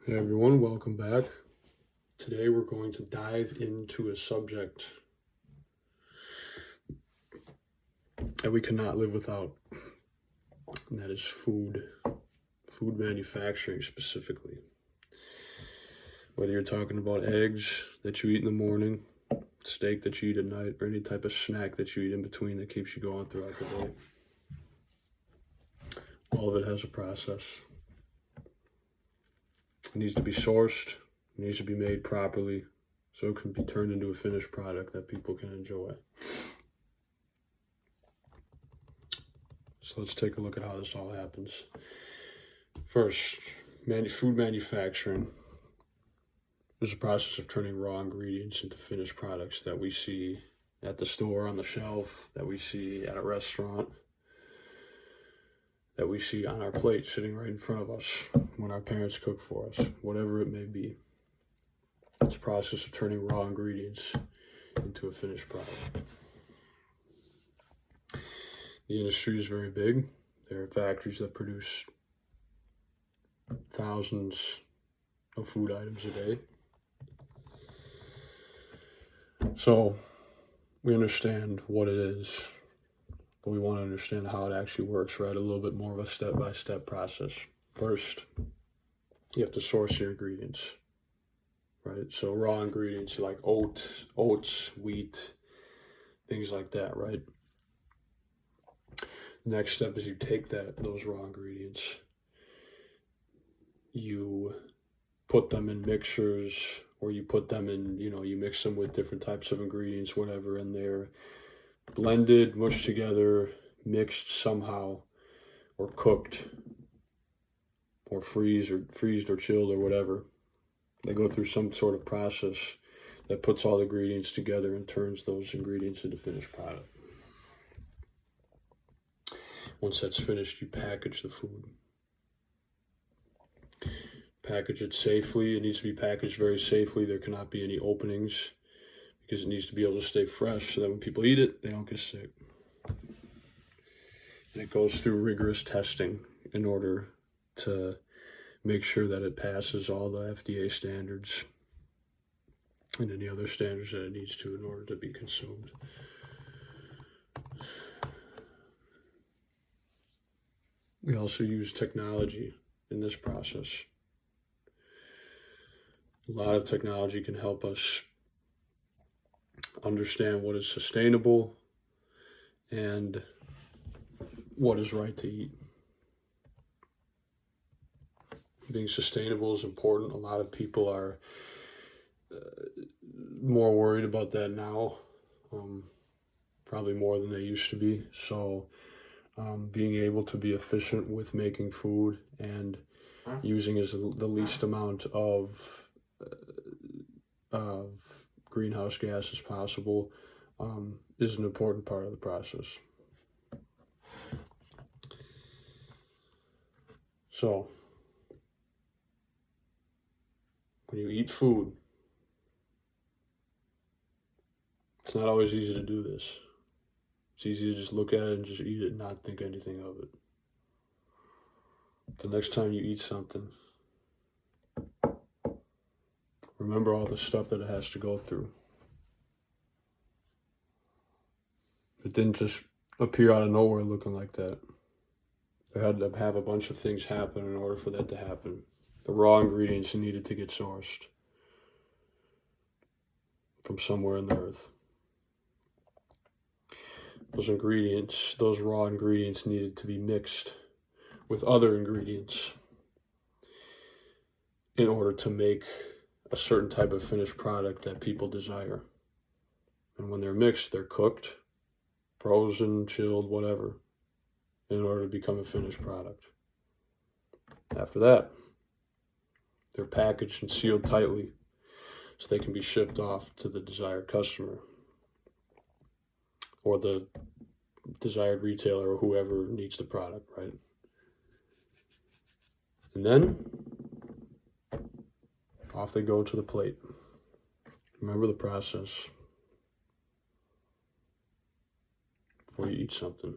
Hey everyone, welcome back. Today we're going to dive into a subject that we cannot live without, and that is food manufacturing specifically. Whether you're talking about eggs that you eat in the morning, steak that you eat at night, or any type of snack that you eat in between that keeps you going throughout the day, all of it has a process. It needs to be sourced, it needs to be made properly, so it can be turned into a finished product that people can enjoy. So let's take a look at how this all happens. First, food manufacturing is a process of turning raw ingredients into finished products that we see at the store on the shelf, that we see at a restaurant, that we see on our plate sitting right in front of us when our parents cook for us, whatever it may be. It's a process of turning raw ingredients into a finished product. The industry is very big. There are factories that produce thousands of food items a day. So we understand what it is, but we want to understand how it actually works, right? A little bit more of a step-by-step process. First, you have to source your ingredients, right? So raw ingredients like oats, wheat, things like that, right? Next step is you take those raw ingredients, you put them in mixers, or you put them in, you mix them with different types of ingredients, whatever, and they're blended, mushed together, mixed somehow, or cooked, or freezed or chilled or whatever. They go through some sort of process that puts all the ingredients together and turns those ingredients into finished product. Once that's finished, you package the food. Package it safely. It needs to be packaged very safely. There cannot be any openings because it needs to be able to stay fresh so that when people eat it, they don't get sick. And it goes through rigorous testing in order to make sure that it passes all the FDA standards and any other standards that it needs to in order to be consumed. We also use technology in this process. A lot of technology can help us understand what is sustainable and what is right to eat. Being sustainable is important. A lot of people are more worried about that now, probably more than they used to be. So being able to be efficient with making food and using the least amount of greenhouse gas as possible is an important part of the process. So when you eat food, it's not always easy to do this. It's easy to just look at it and just eat it and not think anything of it. The next time you eat something, remember all the stuff that it has to go through. It didn't just appear out of nowhere looking like that. There had to have a bunch of things happen in order for that to happen. The raw ingredients needed to get sourced from somewhere in the earth. Those raw ingredients needed to be mixed with other ingredients in order to make a certain type of finished product that people desire. And when they're mixed, they're cooked, frozen, chilled, whatever, in order to become a finished product. After that, they're packaged and sealed tightly so they can be shipped off to the desired customer or the desired retailer or whoever needs the product, right? And then off they go to the plate. Remember the process before you eat something.